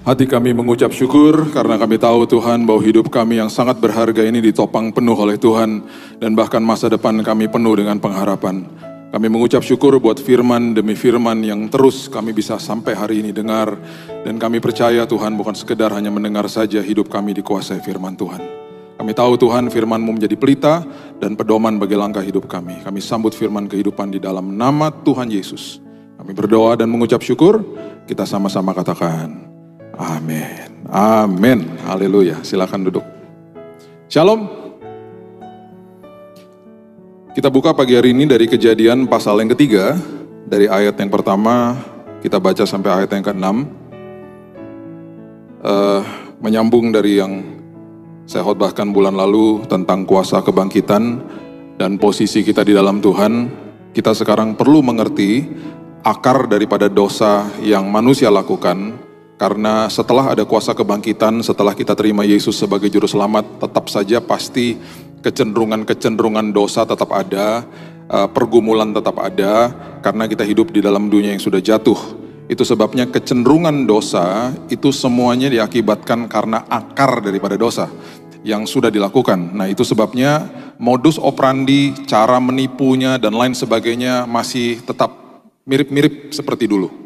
Hati kami mengucap syukur karena kami tahu Tuhan bahwa hidup kami yang sangat berharga ini ditopang penuh oleh Tuhan dan bahkan masa depan kami penuh dengan pengharapan. Kami mengucap syukur buat firman demi firman yang terus kami bisa sampai hari ini dengar dan kami percaya Tuhan bukan sekedar hanya mendengar saja, hidup kami dikuasai firman Tuhan. Kami tahu Tuhan firman-Mu menjadi pelita dan pedoman bagi langkah hidup kami. Kami sambut firman kehidupan di dalam nama Tuhan Yesus. Kami berdoa dan mengucap syukur, kita sama-sama katakan amin. Amin. Haleluya. Silakan duduk. Shalom. Kita buka pagi hari ini dari Kejadian pasal yang ketiga, dari ayat yang pertama kita baca sampai ayat yang ke-6. Menyambung dari yang saya khotbahkan bulan lalu tentang kuasa kebangkitan dan posisi kita di dalam Tuhan. Kita sekarang perlu mengerti akar daripada dosa yang manusia lakukan. Karena setelah ada kuasa kebangkitan, setelah kita terima Yesus sebagai juru selamat, tetap saja pasti kecenderungan-kecenderungan dosa tetap ada, pergumulan tetap ada, karena kita hidup di dalam dunia yang sudah jatuh. Itu sebabnya kecenderungan dosa itu semuanya diakibatkan karena akar daripada dosa yang sudah dilakukan. Nah, itu sebabnya modus operandi, cara menipunya dan lain sebagainya masih tetap mirip-mirip seperti dulu.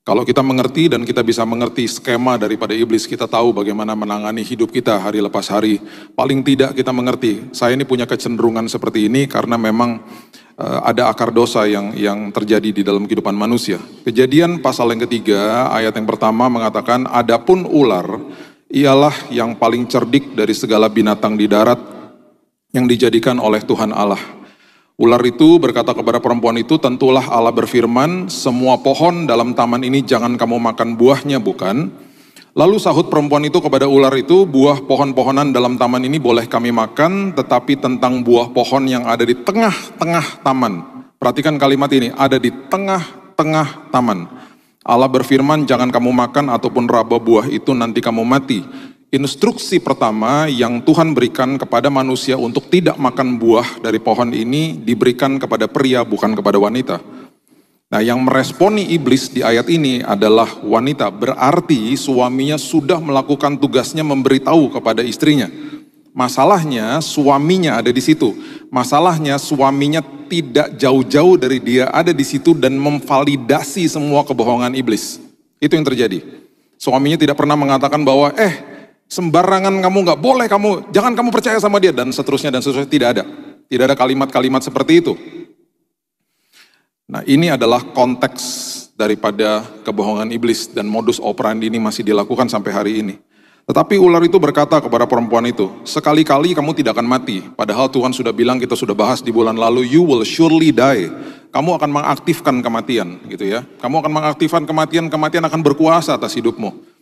Kalau kita mengerti dan kita bisa mengerti skema daripada iblis, kita tahu bagaimana menangani hidup kita hari lepas hari. Paling tidak kita mengerti, saya ini punya kecenderungan seperti ini karena memang ada akar dosa yang terjadi di dalam kehidupan manusia. Kejadian pasal yang ketiga, ayat yang pertama mengatakan, adapun ular, ialah yang paling cerdik dari segala binatang di darat yang dijadikan oleh Tuhan Allah. Ular itu berkata kepada perempuan itu, tentulah Allah berfirman, semua pohon dalam taman ini jangan kamu makan buahnya, bukan? Lalu sahut perempuan itu kepada ular itu, buah pohon-pohonan dalam taman ini boleh kami makan, tetapi tentang buah pohon yang ada di tengah-tengah taman. Perhatikan kalimat ini, ada di tengah-tengah taman. Allah berfirman, jangan kamu makan ataupun raba buah itu, nanti kamu mati. Instruksi pertama yang Tuhan berikan kepada manusia untuk tidak makan buah dari pohon ini diberikan kepada pria, bukan kepada wanita. Nah, yang meresponi iblis di ayat ini adalah wanita. Berarti suaminya sudah melakukan tugasnya memberitahu kepada istrinya. Masalahnya suaminya ada di situ. Masalahnya suaminya tidak jauh-jauh dari dia, ada di situ dan memvalidasi semua kebohongan iblis. Itu yang terjadi. Suaminya tidak pernah mengatakan bahwa sembarangan kamu nggak boleh, jangan kamu percaya sama dia dan seterusnya, tidak ada kalimat-kalimat seperti itu. Nah, ini adalah konteks daripada kebohongan iblis dan modus operandi ini masih dilakukan sampai hari ini. Tetapi ular itu berkata kepada perempuan itu, sekali-kali kamu tidak akan mati, padahal Tuhan sudah bilang, kita sudah bahas di bulan lalu, you will surely die. Kamu akan mengaktifkan kematian, gitu ya. Kamu akan mengaktifkan kematian akan berkuasa atas hidupmu.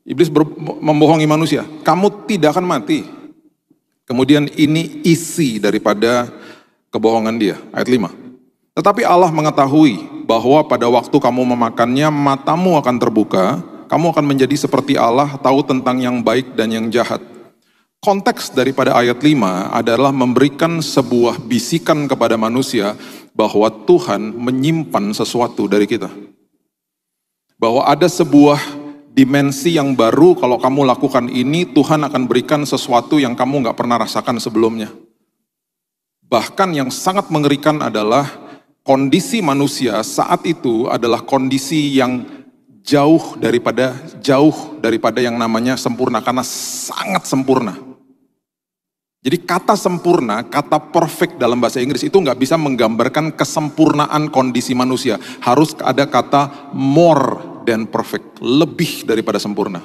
Iblis membohongi manusia, kamu tidak akan mati. Kemudian ini isi daripada kebohongan dia, ayat 5. Tetapi Allah mengetahui bahwa pada waktu kamu memakannya, matamu akan terbuka, kamu akan menjadi seperti Allah, tahu tentang yang baik dan yang jahat. Konteks daripada ayat 5 adalah memberikan sebuah bisikan kepada manusia bahwa Tuhan menyimpan sesuatu dari kita. Bahwa ada sebuah dimensi yang baru, kalau kamu lakukan ini, Tuhan akan berikan sesuatu yang kamu gak pernah rasakan sebelumnya. Bahkan yang sangat mengerikan adalah kondisi manusia saat itu adalah kondisi yang jauh daripada yang namanya sempurna, karena sangat sempurna. Jadi kata sempurna, kata perfect dalam bahasa Inggris itu gak bisa menggambarkan kesempurnaan kondisi manusia. Harus ada kata more dan perfect, lebih daripada sempurna.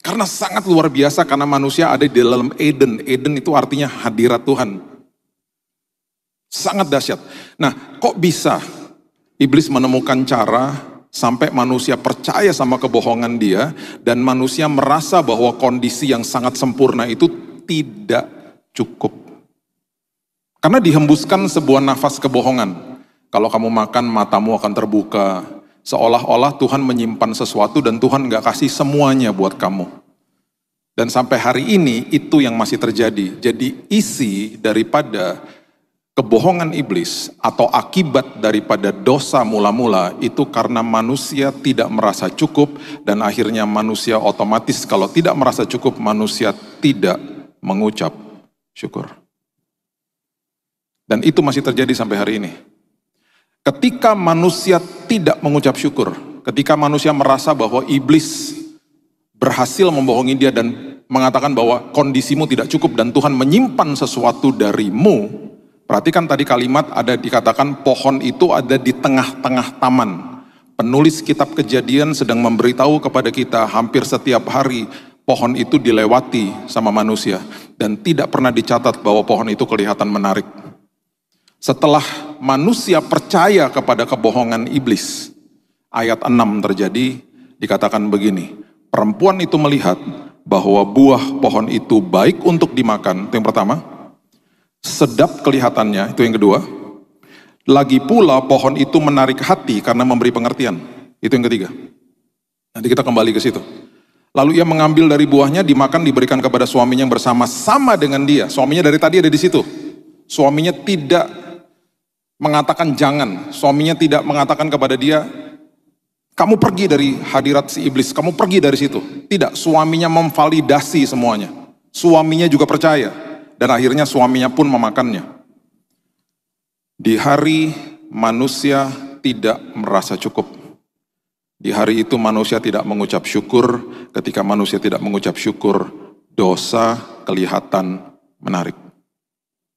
Karena sangat luar biasa, karena manusia ada di dalam Eden. Eden itu artinya hadirat Tuhan. Sangat dahsyat. Nah, kok bisa iblis menemukan cara sampai manusia percaya sama kebohongan dia, dan manusia merasa bahwa kondisi yang sangat sempurna itu tidak cukup. Karena dihembuskan sebuah nafas kebohongan. Kalau kamu makan, matamu akan terbuka. Seolah-olah Tuhan menyimpan sesuatu dan Tuhan gak kasih semuanya buat kamu. Dan sampai hari ini itu yang masih terjadi. Jadi isi daripada Kebohongan iblis atau akibat daripada dosa mula-mula itu karena manusia tidak merasa cukup, dan akhirnya manusia otomatis kalau tidak merasa cukup, manusia tidak mengucap syukur. Dan itu masih terjadi sampai hari ini. Ketika manusia tidak mengucap syukur, ketika manusia merasa bahwa iblis berhasil membohongi dia dan mengatakan bahwa kondisimu tidak cukup dan Tuhan menyimpan sesuatu darimu. Perhatikan tadi kalimat ada dikatakan pohon itu ada di tengah-tengah taman. Penulis kitab Kejadian sedang memberitahu kepada kita hampir setiap hari pohon itu dilewati sama manusia. Dan tidak pernah dicatat bahwa pohon itu kelihatan menarik. Setelah manusia percaya kepada kebohongan iblis, ayat 6 terjadi, dikatakan begini. Perempuan itu melihat bahwa buah pohon itu baik untuk dimakan, itu yang pertama. Sedap kelihatannya, itu yang kedua. Lagi pula pohon itu menarik hati karena memberi pengertian, itu yang ketiga. Nanti kita kembali ke situ. Lalu ia mengambil dari buahnya, dimakan, diberikan kepada suaminya yang bersama-sama dengan dia. Suaminya dari tadi ada di situ. Suaminya tidak mengatakan jangan. Suaminya tidak mengatakan kepada dia, kamu pergi dari hadirat si iblis, kamu pergi dari situ. Tidak, suaminya memvalidasi semuanya. Suaminya juga percaya. Dan akhirnya suaminya pun memakannya. Di hari manusia tidak merasa cukup. Di hari itu manusia tidak mengucap syukur. Ketika manusia tidak mengucap syukur, dosa kelihatan menarik.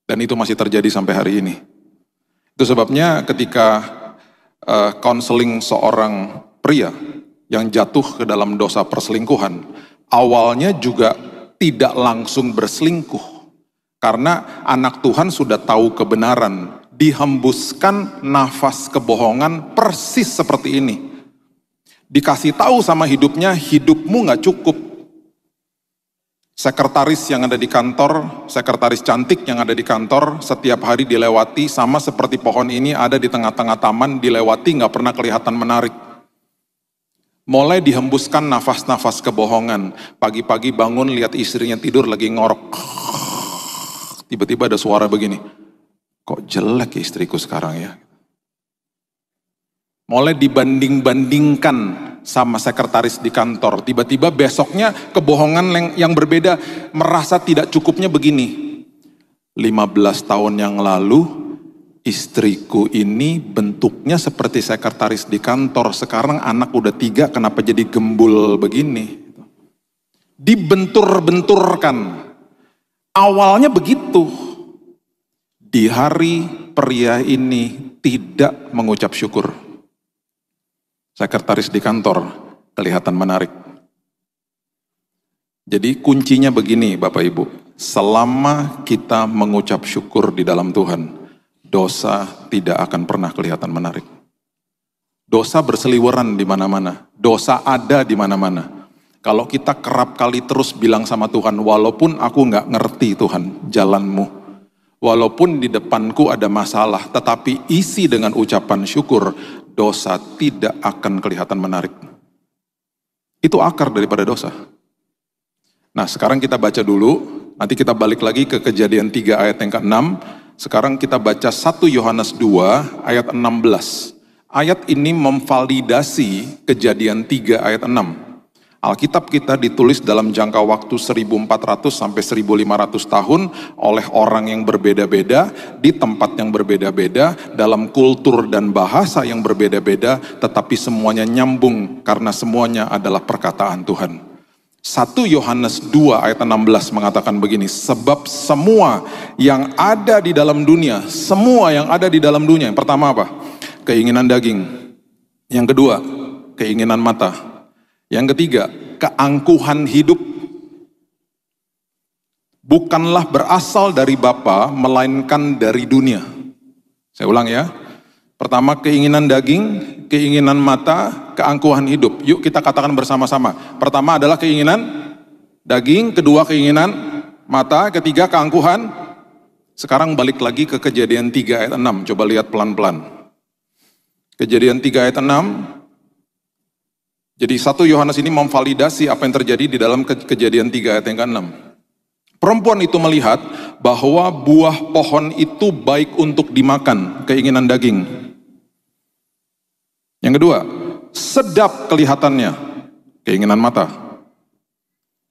Dan itu masih terjadi sampai hari ini. Itu sebabnya ketika konseling seorang pria yang jatuh ke dalam dosa perselingkuhan, awalnya juga tidak langsung berselingkuh. Karena anak Tuhan sudah tahu kebenaran, dihembuskan nafas kebohongan persis seperti ini. Dikasih tahu sama hidupnya, hidupmu gak cukup. Sekretaris yang ada di kantor, sekretaris cantik yang ada di kantor, setiap hari dilewati sama seperti pohon ini ada di tengah-tengah taman, dilewati gak pernah kelihatan menarik. Mulai dihembuskan nafas-nafas kebohongan. Pagi-pagi bangun lihat istrinya tidur lagi ngorok. Tiba-tiba ada suara begini, kok jelek ya istriku sekarang ya. Mulai dibanding-bandingkan sama sekretaris di kantor. Tiba-tiba besoknya kebohongan yang berbeda, merasa tidak cukupnya begini. 15 tahun yang lalu, istriku ini bentuknya seperti sekretaris di kantor. Sekarang anak udah 3, kenapa jadi gembul begini? Dibentur-benturkan. Awalnya begitu. Di hari pria ini tidak mengucap syukur. Sekretaris di kantor kelihatan menarik. Jadi kuncinya begini Bapak Ibu. Selama kita mengucap syukur di dalam Tuhan, dosa tidak akan pernah kelihatan menarik. Dosa berseliweran di mana-mana. Dosa ada di mana-mana. Kalau kita kerap kali terus bilang sama Tuhan, walaupun aku nggak ngerti Tuhan jalanmu, walaupun di depanku ada masalah, tetapi isi dengan ucapan syukur, dosa tidak akan kelihatan menarik. Itu akar daripada dosa. Nah sekarang kita baca dulu, nanti kita balik lagi ke Kejadian 3 ayat yang ke-6, sekarang kita baca 1 Yohanes 2 ayat 16. Ayat ini memvalidasi Kejadian 3 ayat 6. Alkitab kita ditulis dalam jangka waktu 1400 sampai 1500 tahun oleh orang yang berbeda-beda, di tempat yang berbeda-beda, dalam kultur dan bahasa yang berbeda-beda, tetapi semuanya nyambung karena semuanya adalah perkataan Tuhan. 1 Yohanes 2 ayat 16 mengatakan begini, sebab semua yang ada di dalam dunia, semua yang ada di dalam dunia, yang pertama apa? Keinginan daging. Yang kedua, keinginan mata. Yang ketiga, keangkuhan hidup. Bukanlah berasal dari Bapa, melainkan dari dunia. Saya ulang ya. Pertama, keinginan daging, keinginan mata, keangkuhan hidup. Yuk kita katakan bersama-sama. Pertama adalah keinginan daging, kedua keinginan mata, ketiga keangkuhan. Sekarang balik lagi ke Kejadian 3 ayat 6. Coba lihat pelan-pelan. Kejadian 3 ayat 6. Jadi 1 Yohanes ini memvalidasi apa yang terjadi di dalam Kejadian 3 ayat yang ke-6. Perempuan itu melihat bahwa buah pohon itu baik untuk dimakan, keinginan daging. Yang kedua, sedap kelihatannya, keinginan mata.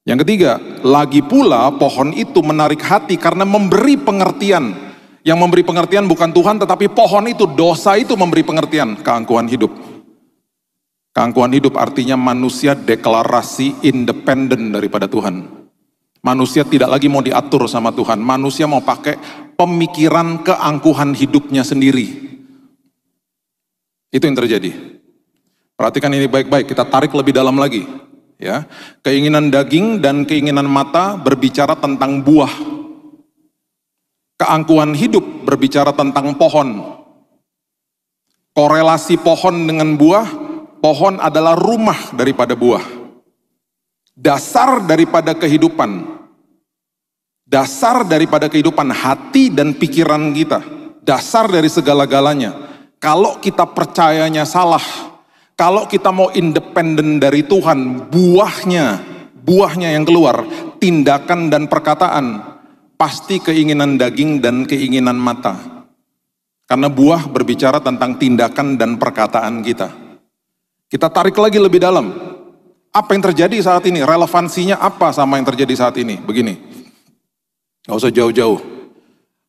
Yang ketiga, lagi pula pohon itu menarik hati karena memberi pengertian. Yang memberi pengertian bukan Tuhan, tetapi pohon itu, dosa itu memberi pengertian, keangkuhan hidup. Keangkuhan hidup artinya manusia deklarasi independen daripada Tuhan. Manusia tidak lagi mau diatur sama Tuhan. Manusia mau pakai pemikiran keangkuhan hidupnya sendiri. Itu yang terjadi. Perhatikan ini baik-baik, kita tarik lebih dalam lagi. Ya, keinginan daging dan keinginan mata berbicara tentang buah. Keangkuhan hidup berbicara tentang pohon. Korelasi pohon dengan buah, pohon adalah rumah daripada buah. Dasar daripada kehidupan, dasar daripada kehidupan hati dan pikiran kita, dasar dari segala-galanya. Kalau kita percayanya salah, kalau kita mau independen dari Tuhan, buahnya yang keluar, tindakan dan perkataan, pasti keinginan daging dan keinginan mata. Karena buah berbicara tentang tindakan dan perkataan kita. Kita tarik lagi lebih dalam. Apa yang terjadi saat ini? Relevansinya apa sama yang terjadi saat ini? Begini, gak usah jauh-jauh.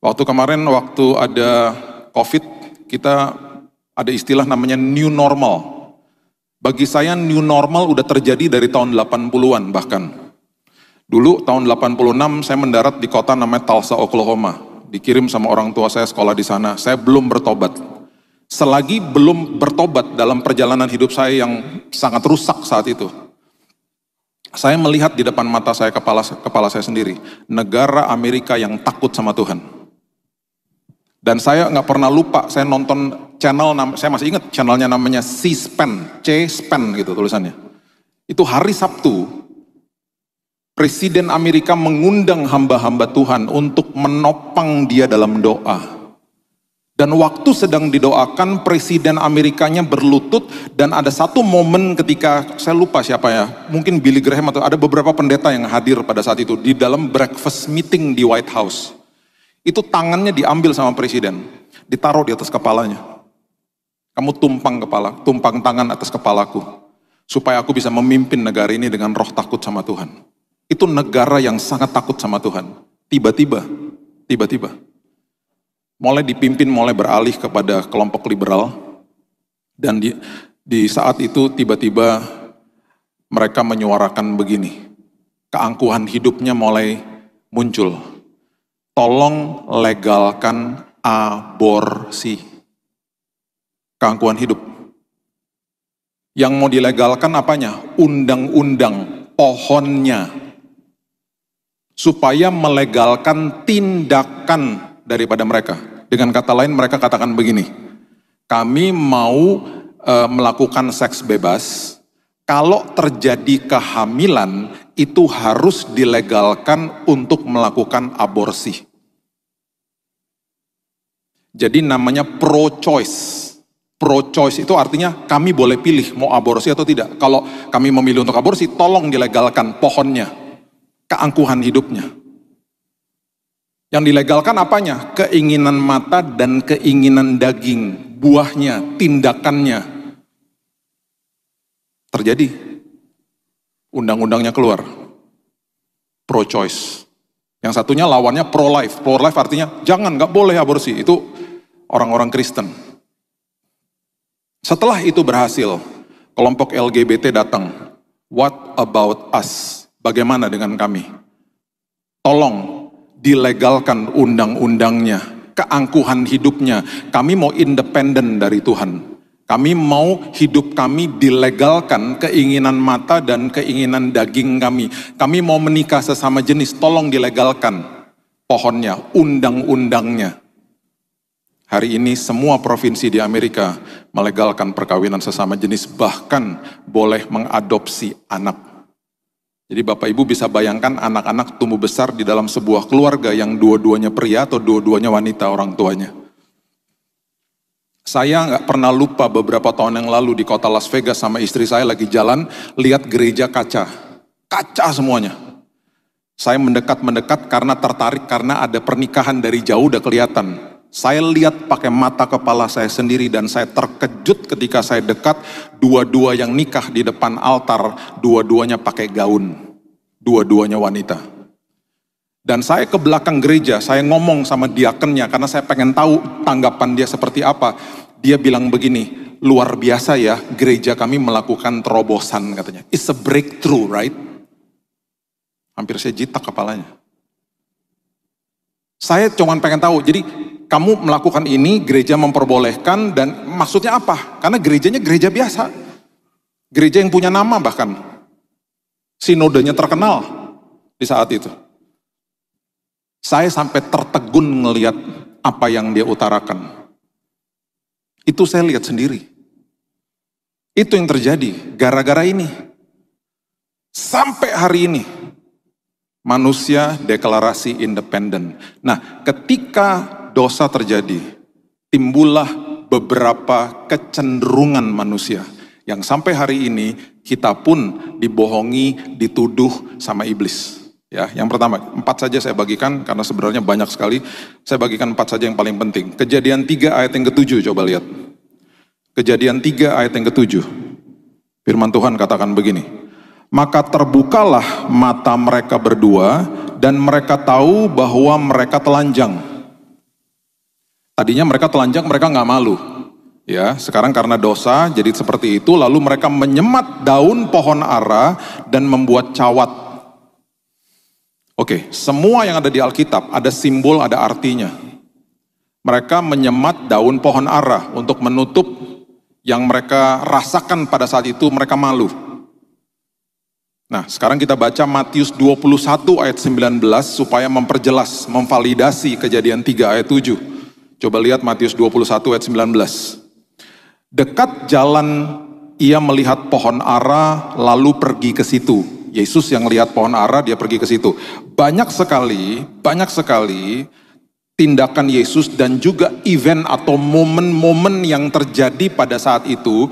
Waktu kemarin, waktu ada COVID, kita ada istilah namanya new normal. Bagi saya new normal udah terjadi dari tahun 80-an bahkan. Dulu tahun 86 saya mendarat di kota namanya Tulsa, Oklahoma. Dikirim sama orang tua saya sekolah di sana. Saya belum bertobat. Selagi belum bertobat dalam perjalanan hidup saya yang sangat rusak saat itu, saya melihat di depan mata saya, kepala saya sendiri, negara Amerika yang takut sama Tuhan. Dan saya nggak pernah lupa, saya nonton channel, saya masih ingat channelnya namanya C-SPAN, C-SPAN gitu tulisannya. Itu hari Sabtu, Presiden Amerika mengundang hamba-hamba Tuhan untuk menopang dia dalam doa. Dan waktu sedang didoakan, Presiden Amerikanya berlutut, dan ada satu momen ketika, saya lupa siapa ya, mungkin Billy Graham atau ada beberapa pendeta yang hadir pada saat itu, di dalam breakfast meeting di White House. Itu tangannya diambil sama Presiden, ditaruh di atas kepalanya. Kamu tumpang tangan atas kepalaku, supaya aku bisa memimpin negara ini dengan roh takut sama Tuhan. Itu negara yang sangat takut sama Tuhan. Tiba-tiba, mulai dipimpin, mulai beralih kepada kelompok liberal, dan di saat itu tiba-tiba mereka menyuarakan begini, keangkuhan hidupnya mulai muncul, tolong legalkan aborsi. Keangkuhan hidup. Yang mau dilegalkan apanya? Undang-undang, pohonnya, supaya melegalkan tindakan daripada mereka. Dengan kata lain, mereka katakan begini, kami mau melakukan seks bebas, kalau terjadi kehamilan itu harus dilegalkan untuk melakukan aborsi. Jadi namanya pro-choice. Pro-choice itu artinya kami boleh pilih mau aborsi atau tidak. Kalau kami memilih untuk aborsi, tolong dilegalkan pohonnya, keangkuhan hidupnya. Yang dilegalkan apanya? Keinginan mata dan keinginan daging, buahnya, tindakannya. Terjadi. Undang-undangnya keluar. Pro-choice. Yang satunya lawannya pro-life. Pro-life artinya jangan, gak boleh aborsi. Itu orang-orang Kristen. Setelah itu berhasil, kelompok LGBT datang. What about us? Bagaimana dengan kami? Tolong dilegalkan undang-undangnya, keangkuhan hidupnya. Kami mau independen dari Tuhan. Kami mau hidup kami dilegalkan, keinginan mata dan keinginan daging kami. Kami mau menikah sesama jenis, tolong dilegalkan pohonnya, undang-undangnya. Hari ini semua provinsi di Amerika melegalkan perkawinan sesama jenis, bahkan boleh mengadopsi anak. Jadi Bapak Ibu bisa bayangkan anak-anak tumbuh besar di dalam sebuah keluarga yang dua-duanya pria atau dua-duanya wanita orang tuanya. Saya nggak pernah lupa beberapa tahun yang lalu di kota Las Vegas sama istri saya lagi jalan, lihat gereja kaca. Kaca semuanya. Saya mendekat-mendekat karena tertarik, karena ada pernikahan dari jauh udah kelihatan. Saya lihat pakai mata kepala saya sendiri dan saya terkejut ketika saya dekat, dua-dua yang nikah di depan altar, dua-duanya pakai gaun, dua-duanya wanita. Dan saya ke belakang gereja, saya ngomong sama diakennya karena saya pengen tahu tanggapan dia seperti apa. Dia bilang begini, luar biasa ya, gereja kami melakukan terobosan katanya. It's a breakthrough, right? Hampir saya jitak kepalanya. Saya cuma pengen tahu, jadi kamu melakukan ini, gereja memperbolehkan, dan maksudnya apa? Karena gerejanya gereja biasa. Gereja yang punya nama bahkan. Sinodenya terkenal di saat itu. Saya sampai tertegun ngelihat apa yang dia utarakan. Itu saya lihat sendiri. Itu yang terjadi gara-gara ini. Sampai hari ini. Manusia deklarasi independen. Nah, ketika dosa terjadi, timbullah beberapa kecenderungan manusia yang sampai hari ini kita pun dibohongi, dituduh sama iblis. Ya, yang pertama, 4 saja saya bagikan karena sebenarnya banyak sekali. Saya bagikan 4 saja yang paling penting. Kejadian 3 ayat yang ke-7, coba lihat. Kejadian 3 ayat yang ke-7. Firman Tuhan katakan begini. Maka terbukalah mata mereka berdua dan mereka tahu bahwa mereka telanjang. Tadinya mereka telanjang, mereka nggak malu. Ya, sekarang karena dosa jadi seperti itu, lalu mereka menyemat daun pohon ara dan membuat cawat. Oke, semua yang ada di Alkitab ada simbol, ada artinya. Mereka menyemat daun pohon ara untuk menutup yang mereka rasakan pada saat itu mereka malu. Nah, sekarang kita baca Matius 21 ayat 19 supaya memperjelas, memvalidasi Kejadian 3 ayat 7. Coba lihat Matius 21 ayat 19. Dekat jalan ia melihat pohon ara lalu pergi ke situ. Yesus yang lihat pohon ara, dia pergi ke situ. Banyak sekali tindakan Yesus dan juga event atau momen-momen yang terjadi pada saat itu.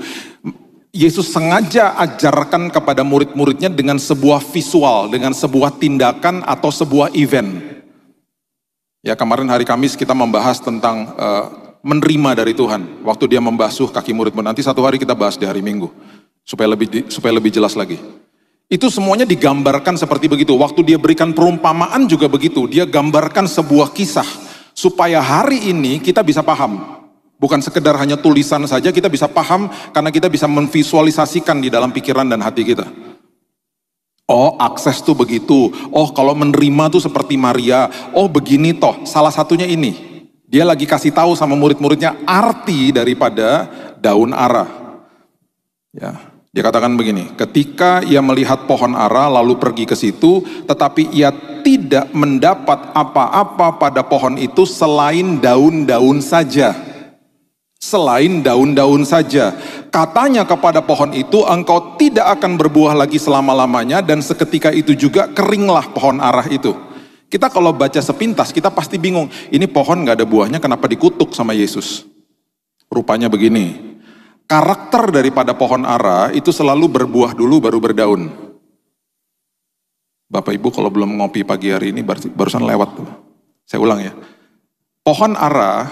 Yesus sengaja ajarkan kepada murid-muridnya dengan sebuah visual, dengan sebuah tindakan atau sebuah event. Ya, kemarin hari Kamis kita membahas tentang menerima dari Tuhan. Waktu dia membasuh kaki murid-murid. Nanti satu hari kita bahas di hari Minggu. Supaya lebih jelas lagi. Itu semuanya digambarkan seperti begitu. Waktu dia berikan perumpamaan juga begitu. Dia gambarkan sebuah kisah. Supaya hari ini kita bisa paham. Bukan sekedar hanya tulisan saja, kita bisa paham karena kita bisa memvisualisasikan di dalam pikiran dan hati kita. Oh, akses tuh begitu. Oh, kalau menerima tuh seperti Maria. Oh, begini toh. Salah satunya ini. Dia lagi kasih tahu sama murid-muridnya arti daripada daun ara. Ya, dia katakan begini, ketika ia melihat pohon ara lalu pergi ke situ, tetapi ia tidak mendapat apa-apa pada pohon itu selain daun-daun saja. Selain daun-daun saja. Katanya kepada pohon itu, engkau tidak akan berbuah lagi selama-lamanya, dan seketika itu juga keringlah pohon ara itu. Kita kalau baca sepintas, kita pasti bingung, ini pohon gak ada buahnya, kenapa dikutuk sama Yesus? Rupanya begini, karakter daripada pohon ara itu selalu berbuah dulu baru berdaun. Bapak Ibu kalau belum ngopi pagi hari ini, barusan lewat tuh. Saya ulang ya. Pohon ara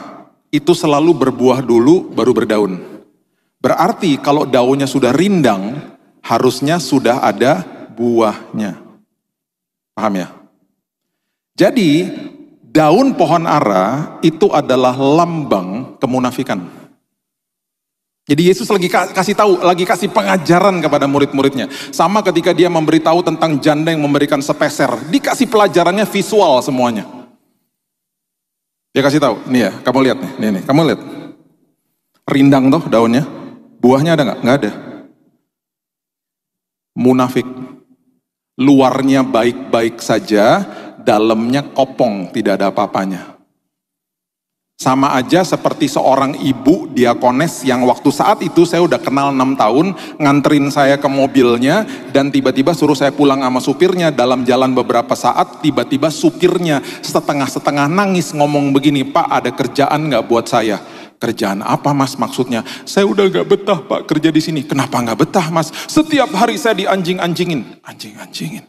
itu selalu berbuah dulu baru berdaun. Berarti kalau daunnya sudah rindang, harusnya sudah ada buahnya. Paham ya? Jadi, daun pohon ara itu adalah lambang kemunafikan. Jadi Yesus lagi kasih tahu, lagi kasih pengajaran kepada murid-muridnya. Sama ketika dia memberitahu tentang janda yang memberikan sepeser, dikasih pelajarannya visual semuanya. Dia kasih tahu, nih ya, kamu lihat nih, kamu lihat. Rindang toh daunnya, buahnya ada nggak? Nggak ada. Munafik. Luarnya baik-baik saja, dalamnya kopong, tidak ada apa-apanya. Sama aja seperti seorang ibu diakones yang waktu saat itu saya udah kenal 6 tahun, nganterin saya ke mobilnya, dan tiba-tiba suruh saya pulang sama supirnya. Dalam jalan beberapa saat, tiba-tiba supirnya setengah-setengah nangis ngomong begini, Pak ada kerjaan gak buat saya? Kerjaan apa Mas maksudnya? Saya udah gak betah Pak kerja di sini. Kenapa gak betah Mas? Setiap hari saya dianjing-anjingin. Anjing-anjingin.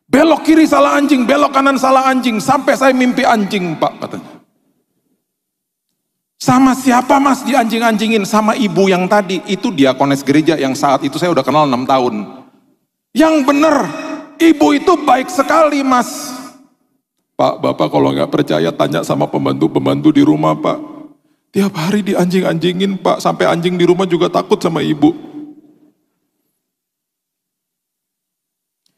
Belok kiri salah anjing, belok kanan salah anjing, sampai saya mimpi anjing Pak katanya. Sama siapa Mas dianjing-anjingin? Sama ibu yang tadi, itu diakones gereja yang saat itu saya udah kenal 6 tahun. Yang bener, ibu itu baik sekali Mas. Pak, Bapak kalau nggak percaya tanya sama pembantu-pembantu di rumah Pak. Tiap hari dianjing-anjingin Pak, sampai anjing di rumah juga takut sama ibu.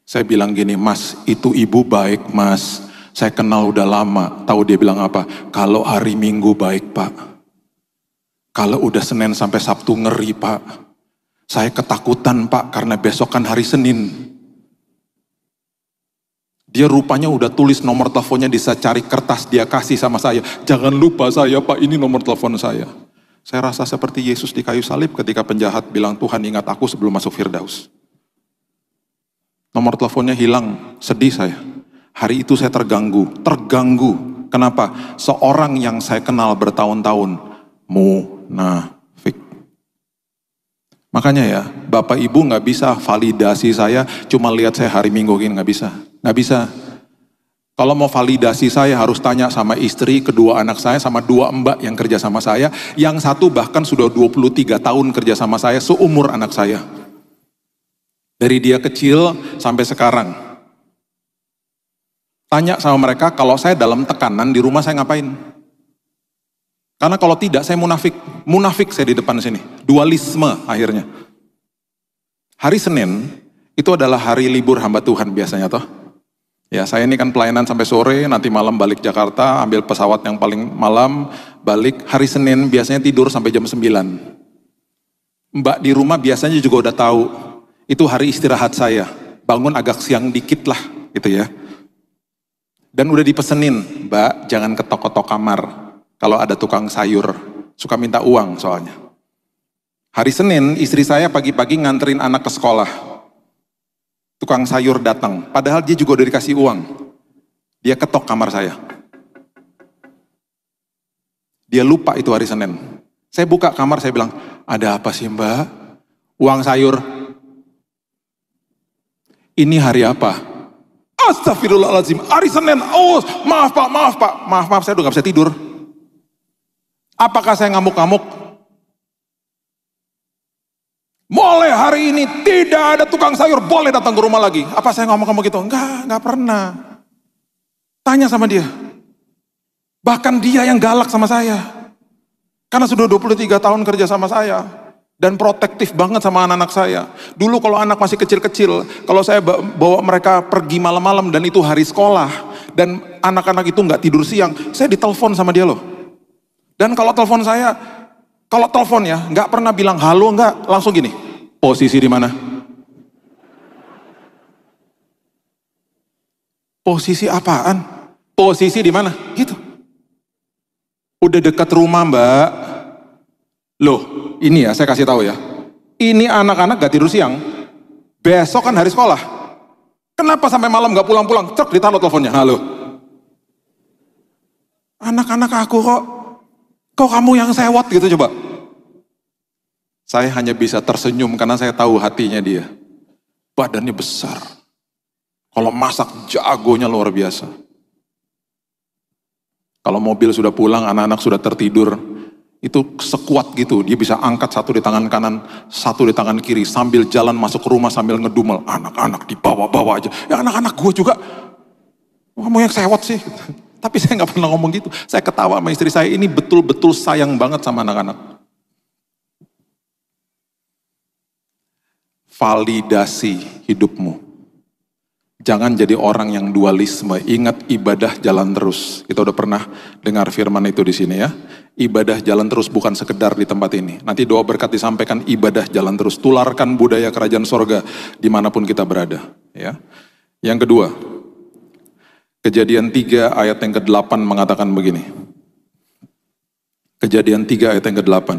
Saya bilang gini, Mas, itu ibu baik Mas. Saya kenal udah lama. Tahu dia bilang apa? Kalau hari Minggu baik Pak. Kalau udah Senin sampai Sabtu ngeri Pak. Saya ketakutan Pak karena besok kan hari Senin. Dia rupanya udah tulis nomor teleponnya, bisa cari kertas dia kasih sama saya. Jangan lupa saya Pak, ini nomor telepon saya. Saya rasa seperti Yesus di kayu salib ketika penjahat bilang, Tuhan ingat aku sebelum masuk Firdaus. Nomor teleponnya hilang, sedih saya. Hari itu saya terganggu. Kenapa? Seorang yang saya kenal bertahun-tahun, munafik. Makanya ya, Bapak Ibu nggak bisa validasi saya, cuma lihat saya hari Minggu gini, nggak bisa. Kalau mau validasi saya harus tanya sama istri, kedua anak saya, sama 2 mbak yang kerja sama saya, yang satu bahkan sudah 23 tahun kerja sama saya, seumur anak saya. Dari dia kecil sampai sekarang. Tanya sama mereka, kalau saya dalam tekanan di rumah saya ngapain? Karena kalau tidak saya munafik. Munafik saya di depan sini. Dualisme akhirnya. Hari Senin itu adalah hari libur hamba Tuhan biasanya toh. Ya, saya ini kan pelayanan sampai sore, nanti malam balik Jakarta, ambil pesawat yang paling malam, balik. Hari Senin biasanya tidur sampai jam 9. Mbak di rumah biasanya juga udah tahu. Itu hari istirahat saya, bangun agak siang dikit lah gitu ya. Dan udah dipesenin, Mbak jangan ketok-ketok kamar, kalau ada tukang sayur, suka minta uang soalnya. Hari Senin istri saya pagi-pagi nganterin anak ke sekolah, tukang sayur datang, padahal dia juga udah dikasih uang. Dia ketok kamar saya. Dia lupa itu hari Senin. Saya buka kamar, saya bilang, ada apa sih Mbak? Uang sayur. Ini hari apa? Astagfirullahaladzim, hari Senin. Oh, maaf Pak, saya udah gak bisa tidur. Apakah saya ngamuk-ngamuk? Mulai hari ini tidak ada tukang sayur boleh datang ke rumah lagi. Apa saya ngomong-ngomong gitu? Enggak pernah. Tanya sama dia. Bahkan dia yang galak sama saya. Karena sudah 23 tahun kerja sama saya. Dan protektif banget sama anak-anak saya. Dulu kalau anak masih kecil-kecil, kalau saya bawa mereka pergi malam-malam dan itu hari sekolah, dan anak-anak itu nggak tidur siang, saya ditelepon sama dia loh. Dan kalau telepon ya, nggak pernah bilang halo, nggak, langsung gini, posisi di mana? Posisi apaan? Posisi di mana? Gitu. Udah dekat rumah Mbak. Loh, ini ya saya kasih tahu ya. Ini anak-anak gak tidur siang. Besok kan hari sekolah. Kenapa sampai malam gak pulang-pulang? Cek ditaruh teleponnya. Halo. Anak-anak aku kok kamu yang sewot gitu coba. Saya hanya bisa tersenyum karena saya tahu hatinya dia. Badannya besar. Kalau masak jagonya luar biasa. Kalau mobil sudah pulang, anak-anak sudah tertidur. Itu sekuat gitu, dia bisa angkat satu di tangan kanan, satu di tangan kiri, sambil jalan masuk ke rumah sambil ngedumel, anak-anak dibawa-bawa aja, ya anak-anak gue juga, kamu yang sewot sih, tapi saya gak pernah ngomong gitu, saya ketawa sama istri saya, ini betul-betul sayang banget sama anak-anak. Validasi hidupmu. Jangan jadi orang yang dualisme. Ingat ibadah jalan terus. Kita udah pernah dengar firman itu di sini ya. Ibadah jalan terus bukan sekedar di tempat ini. Nanti doa berkat disampaikan ibadah jalan terus. Tularkan budaya kerajaan sorga dimanapun kita berada. Ya. Yang kedua, Kejadian 3 ayat yang ke-8 mengatakan begini. Kejadian 3 ayat yang ke-8.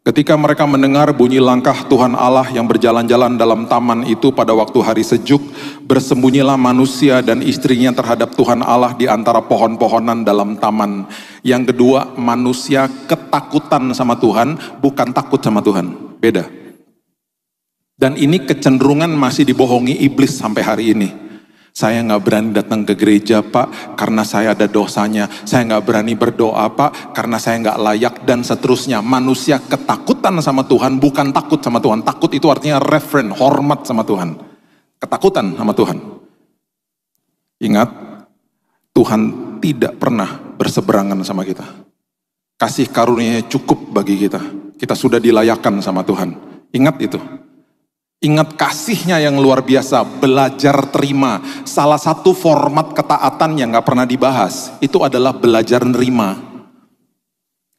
Ketika mereka mendengar bunyi langkah Tuhan Allah yang berjalan-jalan dalam taman itu pada waktu hari sejuk, bersembunyilah manusia dan istrinya terhadap Tuhan Allah di antara pohon-pohonan dalam taman. Yang kedua, manusia ketakutan sama Tuhan, bukan takut sama Tuhan. Beda. Dan ini kecenderungan masih dibohongi iblis sampai hari ini. Saya nggak berani datang ke gereja, Pak, karena saya ada dosanya. Saya nggak berani berdoa, Pak, karena saya nggak layak, dan seterusnya. Manusia ketakutan sama Tuhan, bukan takut sama Tuhan. Takut itu artinya reverent, hormat sama Tuhan. Ketakutan sama Tuhan. Ingat, Tuhan tidak pernah berseberangan sama kita. Kasih karunia-Nya cukup bagi kita. Kita sudah dilayakkan sama Tuhan. Ingat itu. Ingat kasih-Nya yang luar biasa, belajar terima. Salah satu format ketaatan yang gak pernah dibahas, itu adalah belajar nerima.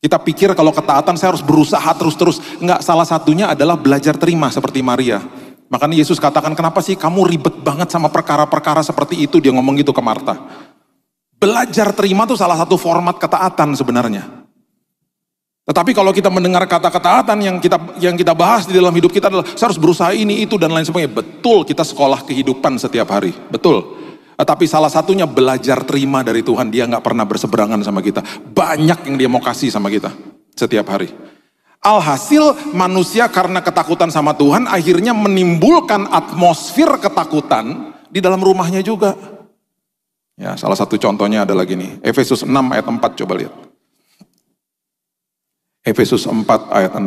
Kita pikir kalau ketaatan saya harus berusaha terus-terus. Enggak, salah satunya adalah belajar terima seperti Maria. Makanya Yesus katakan, kenapa sih kamu ribet banget sama perkara-perkara seperti itu? Dia ngomong gitu ke Marta. Belajar terima itu salah satu format ketaatan sebenarnya. Tetapi kalau kita mendengar kata ketaatan yang kita bahas di dalam hidup kita adalah saya harus berusaha ini, itu, dan lain sebagainya. Betul, kita sekolah kehidupan setiap hari. Betul. Tapi salah satunya belajar terima dari Tuhan. Dia gak pernah berseberangan sama kita. Banyak yang dia mau kasih sama kita setiap hari. Alhasil manusia karena ketakutan sama Tuhan akhirnya menimbulkan atmosfer ketakutan di dalam rumahnya juga. Ya, salah satu contohnya adalah gini. Efesus 6 ayat 4, coba lihat. Efesus 4 ayat 6.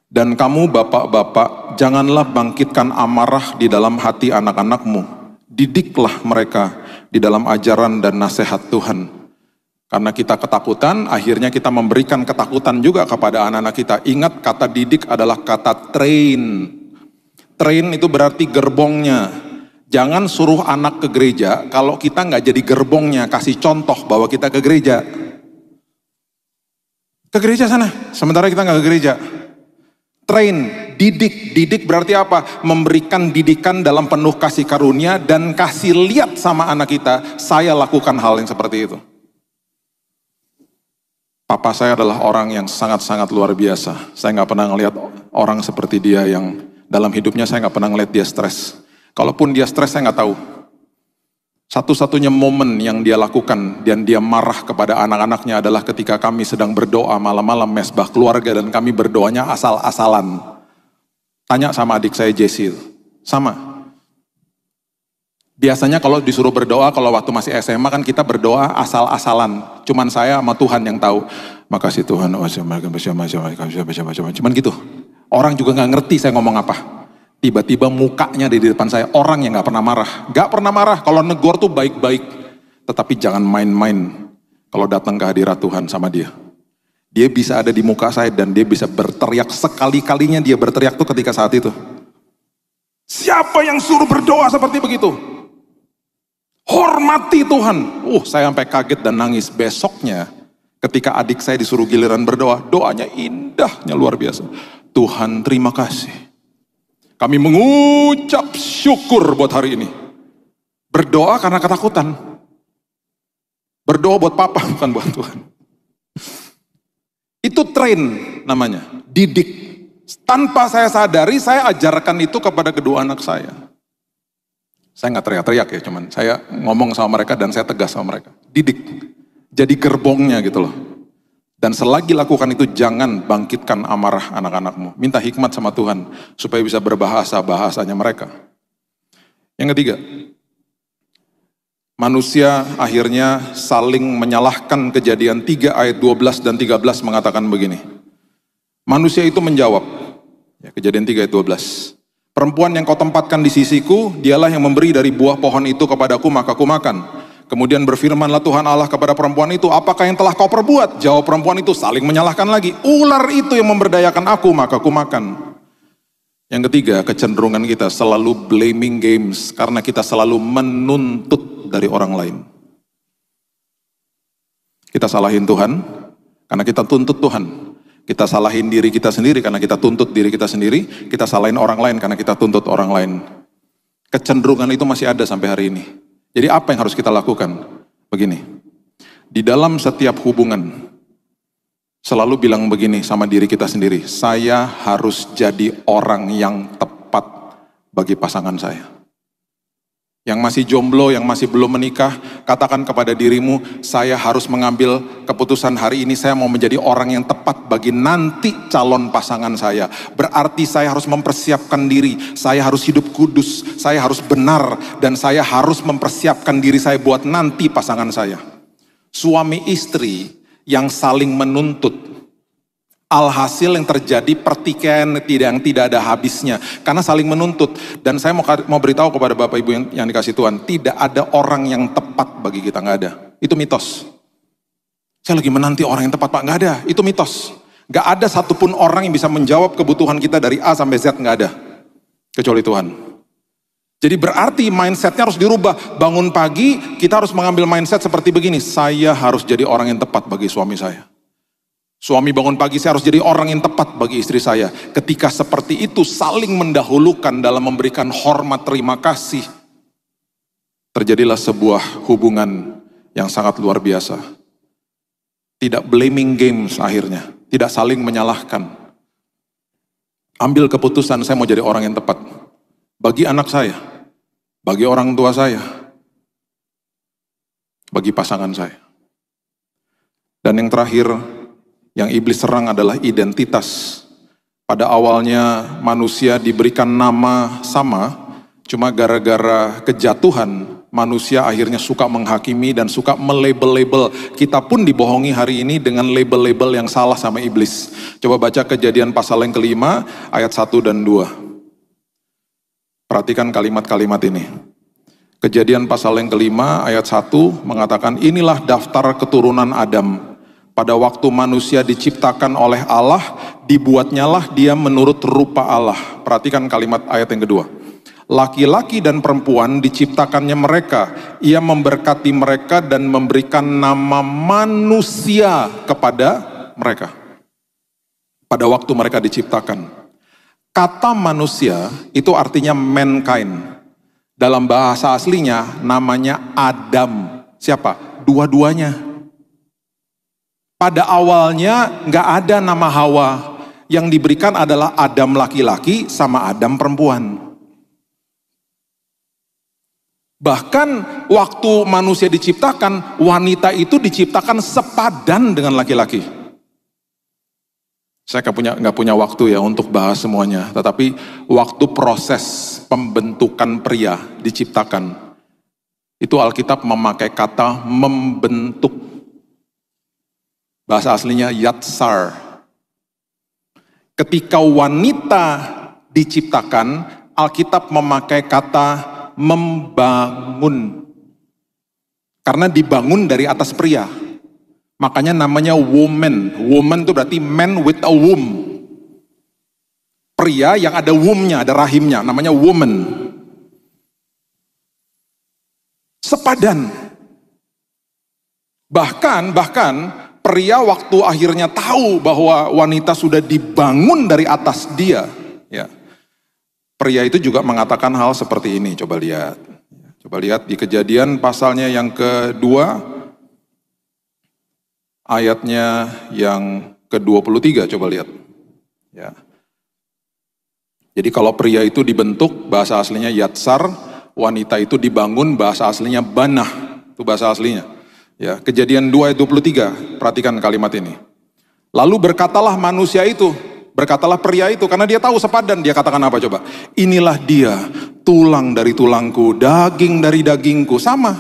Dan kamu bapak-bapak, janganlah bangkitkan amarah di dalam hati anak-anakmu. Didiklah mereka di dalam ajaran dan nasihat Tuhan. Karena kita ketakutan, akhirnya kita memberikan ketakutan juga kepada anak-anak kita. Ingat, kata didik adalah kata train. Train itu berarti gerbongnya. Jangan suruh anak ke gereja kalau kita nggak jadi gerbongnya, kasih contoh bahwa kita ke gereja. Ke gereja sana, sementara kita nggak ke gereja. Train, didik. Didik berarti apa? Memberikan didikan dalam penuh kasih karunia dan kasih lihat sama anak kita, saya lakukan hal yang seperti itu. Papa saya adalah orang yang sangat-sangat luar biasa. Saya nggak pernah ngelihat orang seperti dia yang dalam hidupnya saya nggak pernah ngelihat dia stres. Kalaupun dia stres saya nggak tahu. Satu-satunya momen yang dia lakukan dan dia marah kepada anak-anaknya adalah ketika kami sedang berdoa malam-malam mesbah keluarga dan kami berdoanya asal-asalan. Tanya sama adik saya Jesse, sama. Biasanya kalau disuruh berdoa, kalau waktu masih SMA kan kita berdoa asal-asalan. Cuman saya sama Tuhan yang tahu. Makasih Tuhan, cuman gitu. Orang juga nggak ngerti saya ngomong apa. Tiba-tiba mukanya di depan saya, orang yang gak pernah marah. Gak pernah marah, kalau negor tuh baik-baik. Tetapi jangan main-main kalau datang ke hadirat Tuhan sama dia. Dia bisa ada di muka saya dan dia bisa berteriak, sekali-kalinya dia berteriak tuh ketika saat itu. Siapa yang suruh berdoa seperti begitu? Hormati Tuhan. Saya sampai kaget dan nangis. Besoknya ketika adik saya disuruh giliran berdoa, doanya indahnya luar biasa. Tuhan terima kasih. Kami mengucap syukur buat hari ini. Berdoa karena ketakutan. Berdoa buat papa, bukan buat Tuhan. Itu train namanya, didik. Tanpa saya sadari, saya ajarkan itu kepada kedua anak saya. Saya nggak teriak-teriak ya, cuman saya ngomong sama mereka dan saya tegas sama mereka. Didik, jadi gerbongnya gitu loh. Dan selagi lakukan itu jangan bangkitkan amarah anak-anakmu. Minta hikmat sama Tuhan supaya bisa berbahasa-bahasanya mereka. Yang ketiga, manusia akhirnya saling menyalahkan. Kejadian 3 ayat 12 dan 13 mengatakan begini. Manusia itu menjawab, ya, Kejadian 3 ayat 12. Perempuan yang kau tempatkan di sisiku, dialah yang memberi dari buah pohon itu kepadaku, maka ku makan. Kemudian berfirmanlah Tuhan Allah kepada perempuan itu, apakah yang telah kau perbuat? Jawab perempuan itu, saling menyalahkan lagi. Ular itu yang memberdayakan aku, maka aku makan. Yang ketiga, kecenderungan kita selalu blaming games, karena kita selalu menuntut dari orang lain. Kita salahin Tuhan, karena kita tuntut Tuhan. Kita salahin diri kita sendiri, karena kita tuntut diri kita sendiri. Kita salahin orang lain, karena kita tuntut orang lain. Kecenderungan itu masih ada sampai hari ini. Jadi apa yang harus kita lakukan? Begini, di dalam setiap hubungan, selalu bilang begini sama diri kita sendiri, saya harus jadi orang yang tepat bagi pasangan saya. Yang masih jomblo, yang masih belum menikah, katakan kepada dirimu, saya harus mengambil keputusan hari ini, saya mau menjadi orang yang tepat bagi nanti calon pasangan saya. Berarti saya harus mempersiapkan diri, saya harus hidup kudus, saya harus benar, dan saya harus mempersiapkan diri saya buat nanti pasangan saya. Suami istri yang saling menuntut, alhasil yang terjadi pertikaian yang tidak ada habisnya. Karena saling menuntut. Dan saya mau beritahu kepada Bapak Ibu yang dikasih Tuhan, tidak ada orang yang tepat bagi kita, nggak ada. Itu mitos. Saya lagi menanti orang yang tepat, Pak, nggak ada. Itu mitos. Nggak ada satupun orang yang bisa menjawab kebutuhan kita dari A sampai Z, nggak ada. Kecuali Tuhan. Jadi berarti mindsetnya harus dirubah. Bangun pagi, kita harus mengambil mindset seperti begini. Saya harus jadi orang yang tepat bagi suami saya. Suami bangun pagi, saya harus jadi orang yang tepat bagi istri saya. Ketika seperti itu, saling mendahulukan dalam memberikan hormat terima kasih. Terjadilah sebuah hubungan yang sangat luar biasa. Tidak blaming games akhirnya. Tidak saling menyalahkan. Ambil keputusan, saya mau jadi orang yang tepat. Bagi anak saya. Bagi orang tua saya. Bagi pasangan saya. Dan yang terakhir, yang iblis serang adalah identitas. Pada awalnya manusia diberikan nama sama, cuma gara-gara kejatuhan, manusia akhirnya suka menghakimi dan suka melabel-label. Kita pun dibohongi hari ini dengan label-label yang salah sama iblis. Coba baca Kejadian pasal yang kelima, ayat 1 dan 2. Perhatikan kalimat-kalimat ini. Kejadian pasal yang kelima, ayat 1 mengatakan, inilah daftar keturunan Adam. Pada waktu manusia diciptakan oleh Allah, dibuatnyalah dia menurut rupa Allah. Perhatikan kalimat ayat yang kedua. Laki-laki dan perempuan diciptakannya mereka. Ia memberkati mereka dan memberikan nama manusia kepada mereka. Pada waktu mereka diciptakan. Kata manusia itu artinya mankind. Dalam bahasa aslinya namanya Adam. Siapa? Dua-duanya. Pada awalnya nggak ada nama Hawa, yang diberikan adalah Adam laki-laki sama Adam perempuan. Bahkan waktu manusia diciptakan, wanita itu diciptakan sepadan dengan laki-laki. Saya nggak punya waktu ya untuk bahas semuanya, tetapi waktu proses pembentukan pria diciptakan, itu Alkitab memakai kata membentuk. Bahasa aslinya yatsar. Ketika wanita diciptakan, Alkitab memakai kata membangun. Karena dibangun dari atas pria. Makanya namanya woman. Woman itu berarti man with a womb. Pria yang ada womb-nya, ada rahimnya, namanya woman. Sepadan. Bahkan pria waktu akhirnya tahu bahwa wanita sudah dibangun dari atas dia, ya. Pria itu juga mengatakan hal seperti ini. Coba lihat di Kejadian pasalnya yang kedua, ayatnya yang ke-23, coba lihat. Ya. Jadi kalau pria itu dibentuk, bahasa aslinya yatsar, wanita itu dibangun, bahasa aslinya banah, itu bahasa aslinya. Ya, Kejadian 2 ayat 23, perhatikan kalimat ini. Lalu berkatalah manusia itu, berkatalah pria itu, karena dia tahu sepadan, dia katakan apa coba? Inilah dia, tulang dari tulangku, daging dari dagingku, sama.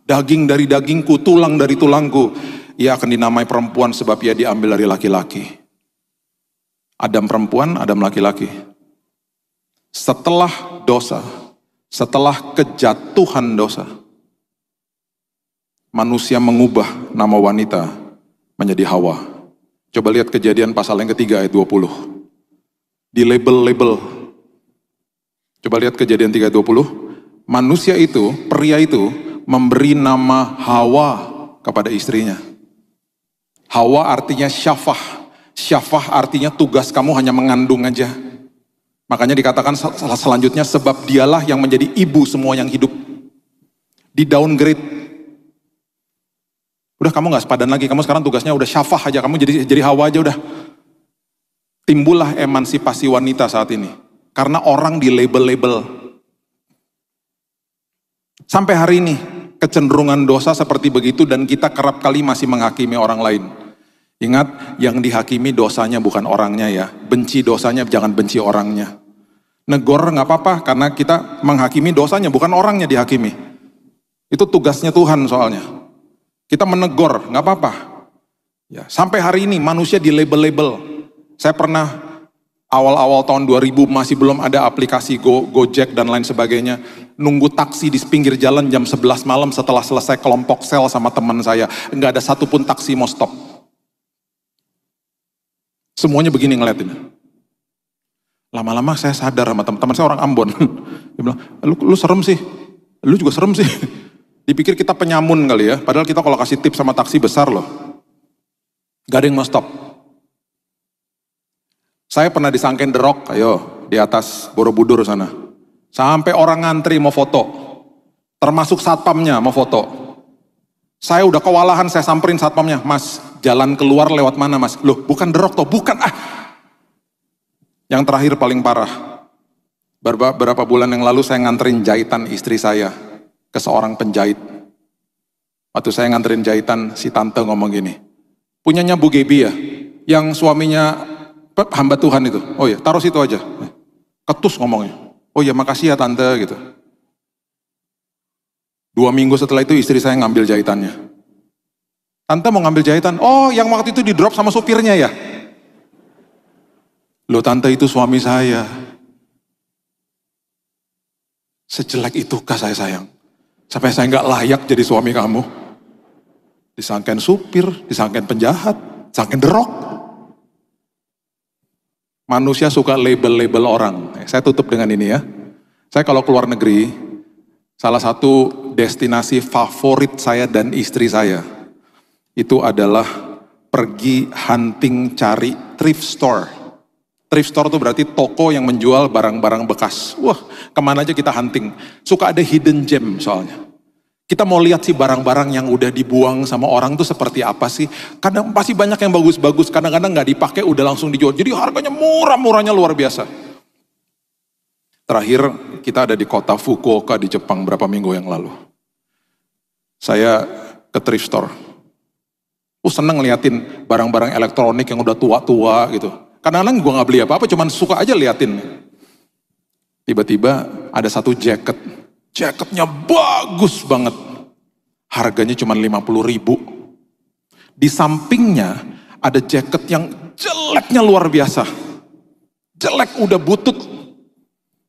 Daging dari dagingku, tulang dari tulangku. Ia akan dinamai perempuan sebab ia diambil dari laki-laki. Adam perempuan, Adam laki-laki. Setelah dosa, setelah kejatuhan dosa, manusia mengubah nama wanita menjadi Hawa. Coba lihat Kejadian pasal yang ketiga ayat 20. Di label-label. Coba lihat Kejadian 3 ayat 20. Manusia itu, pria itu memberi nama Hawa kepada istrinya. Hawa artinya syafah. Syafah artinya tugas kamu hanya mengandung aja. Makanya dikatakan selanjutnya sebab dialah yang menjadi ibu semua yang hidup. Di downgrade. Udah kamu gak sepadan lagi, kamu sekarang tugasnya udah syafah aja, kamu jadi Hawa aja udah. Timbullah emansipasi wanita saat ini. Karena orang di label-label. Sampai hari ini kecenderungan dosa seperti begitu dan kita kerap kali masih menghakimi orang lain. Ingat, yang dihakimi dosanya bukan orangnya ya. Benci dosanya, jangan benci orangnya. Negor nggak apa-apa karena kita menghakimi dosanya, bukan orangnya dihakimi. Itu tugasnya Tuhan soalnya. Kita menegur, nggak apa-apa. Ya, sampai hari ini manusia di label-label. Saya pernah awal-awal tahun 2000 masih belum ada aplikasi Gojek dan lain sebagainya. Nunggu taksi di pinggir jalan jam 11 malam setelah selesai kelompok sel sama teman saya. Nggak ada satupun taksi mau stop. Semuanya begini ngeliatin. Lama-lama saya sadar sama teman-teman saya orang Ambon. Dia bilang, lu serem sih. Lu juga serem sih. Dipikir kita penyamun kali ya. Padahal kita kalau kasih tips sama taksi besar loh. Gak ada yang mau stop. Saya pernah disangkain The Rock, ayo di atas Borobudur sana. Sampai orang ngantri mau foto. Termasuk satpamnya mau foto. Saya udah kewalahan, saya samperin satpamnya. Mas, jalan keluar lewat mana mas? Loh bukan The Rock toh, bukan ah. Yang terakhir paling parah. Beberapa bulan yang lalu saya nganterin jahitan istri saya ke seorang penjahit. Waktu saya nganterin jahitan, si tante ngomong gini. Punyanya Bu Gebi ya, yang suaminya hamba Tuhan itu. Oh ya, taruh situ aja. Ketus ngomongnya. Oh ya, makasih ya tante gitu. 2 minggu setelah itu istri saya ngambil jahitannya. Tante mau ngambil jahitan. Oh, yang waktu itu di drop sama supirnya ya. Loh tante, itu suami saya. Sejelek itukah saya sayang? Sampai saya nggak layak jadi suami kamu. Disangkain supir, disangkain penjahat, disangkain The Rock. Manusia suka label-label orang. Saya tutup dengan ini ya. Saya kalau keluar negeri, salah satu destinasi favorit saya dan istri saya itu adalah pergi hunting cari thrift store. Thrift store itu berarti toko yang menjual barang-barang bekas. Wah, kemana aja kita hunting. Suka ada hidden gem soalnya. Kita mau lihat sih barang-barang yang udah dibuang sama orang tuh seperti apa sih. Kadang pasti banyak yang bagus-bagus, kadang-kadang nggak dipakai udah langsung dijual. Jadi harganya murah-murahnya luar biasa. Terakhir kita ada di kota Fukuoka di Jepang berapa minggu yang lalu. Saya ke thrift store. Seneng ngeliatin barang-barang elektronik yang udah tua-tua gitu. Kadang-kadang gue gak beli apa-apa, cuman suka aja liatin. Tiba-tiba ada satu jaket. Jaketnya bagus banget. Harganya cuma 50.000. Di sampingnya ada jaket yang jeleknya luar biasa. Jelek udah butut.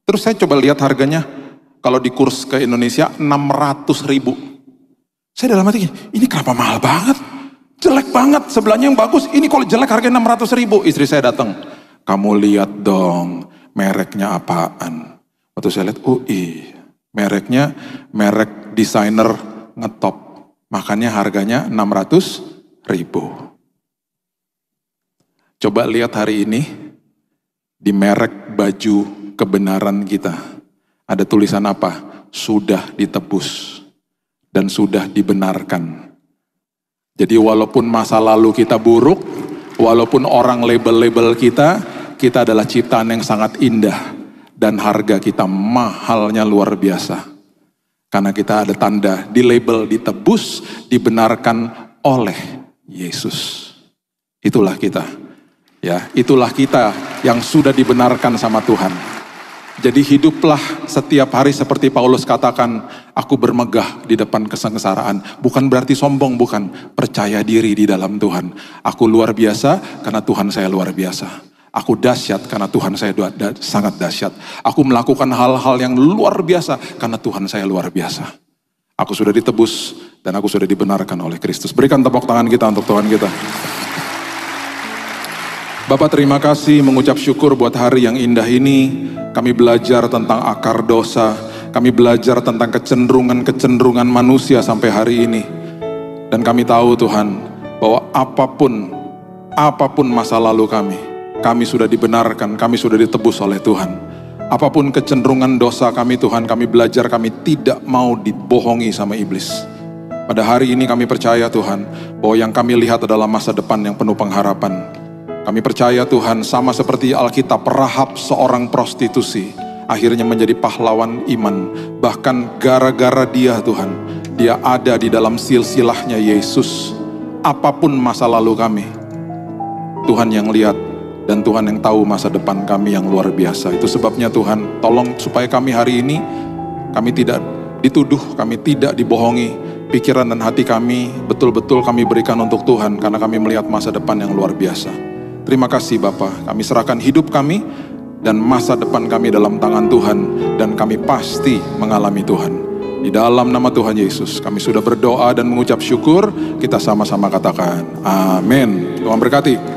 Terus saya coba lihat harganya. Kalau di kurs ke Indonesia 600.000. Saya dalam hati, ini kenapa mahal banget? Jelek banget, sebelahnya yang bagus. Ini kalau jelek harganya 600.000. Istri saya datang. Kamu lihat dong, mereknya apaan? Waktu saya lihat, mereknya merek desainer ngetop. Makanya harganya 600.000. Coba lihat hari ini, di merek baju kebenaran kita. Ada tulisan apa? Sudah ditebus dan sudah dibenarkan. Jadi walaupun masa lalu kita buruk, walaupun orang label-label kita adalah ciptaan yang sangat indah. Dan harga kita mahalnya luar biasa. Karena kita ada tanda, di label ditebus, dibenarkan oleh Yesus. Itulah kita. Ya, itulah kita yang sudah dibenarkan sama Tuhan. Jadi hiduplah setiap hari seperti Paulus katakan, aku bermegah di depan kesengsaraan. Bukan berarti sombong, bukan. Percaya diri di dalam Tuhan. Aku luar biasa karena Tuhan saya luar biasa. Aku dahsyat karena Tuhan saya sangat dahsyat. Aku melakukan hal-hal yang luar biasa karena Tuhan saya luar biasa. Aku sudah ditebus dan aku sudah dibenarkan oleh Kristus. Berikan tepuk tangan kita untuk Tuhan kita. Bapak terima kasih, mengucap syukur buat hari yang indah ini. Kami belajar tentang akar dosa. Kami belajar tentang kecenderungan-kecenderungan manusia sampai hari ini. Dan kami tahu Tuhan, bahwa apapun masa lalu kami sudah dibenarkan, kami sudah ditebus oleh Tuhan. Apapun kecenderungan dosa kami Tuhan, kami belajar kami tidak mau dibohongi sama iblis. Pada hari ini kami percaya Tuhan, bahwa yang kami lihat adalah masa depan yang penuh pengharapan. Kami percaya Tuhan, sama seperti Alkitab, Rahab seorang prostitusi. akhirnya menjadi pahlawan iman. Bahkan gara-gara dia Tuhan, dia ada di dalam silsilahnya Yesus. Apapun masa lalu kami, Tuhan yang lihat dan Tuhan yang tahu masa depan kami yang luar biasa. Itu sebabnya Tuhan, tolong supaya kami hari ini, kami tidak dituduh, kami tidak dibohongi. Pikiran dan hati kami betul-betul kami berikan untuk Tuhan, karena kami melihat masa depan yang luar biasa. Terima kasih Bapa, kami serahkan hidup kami dan masa depan kami dalam tangan Tuhan, dan kami pasti mengalami Tuhan. Di dalam nama Tuhan Yesus, kami sudah berdoa dan mengucap syukur. Kita sama-sama katakan, amin. Tuhan berkati.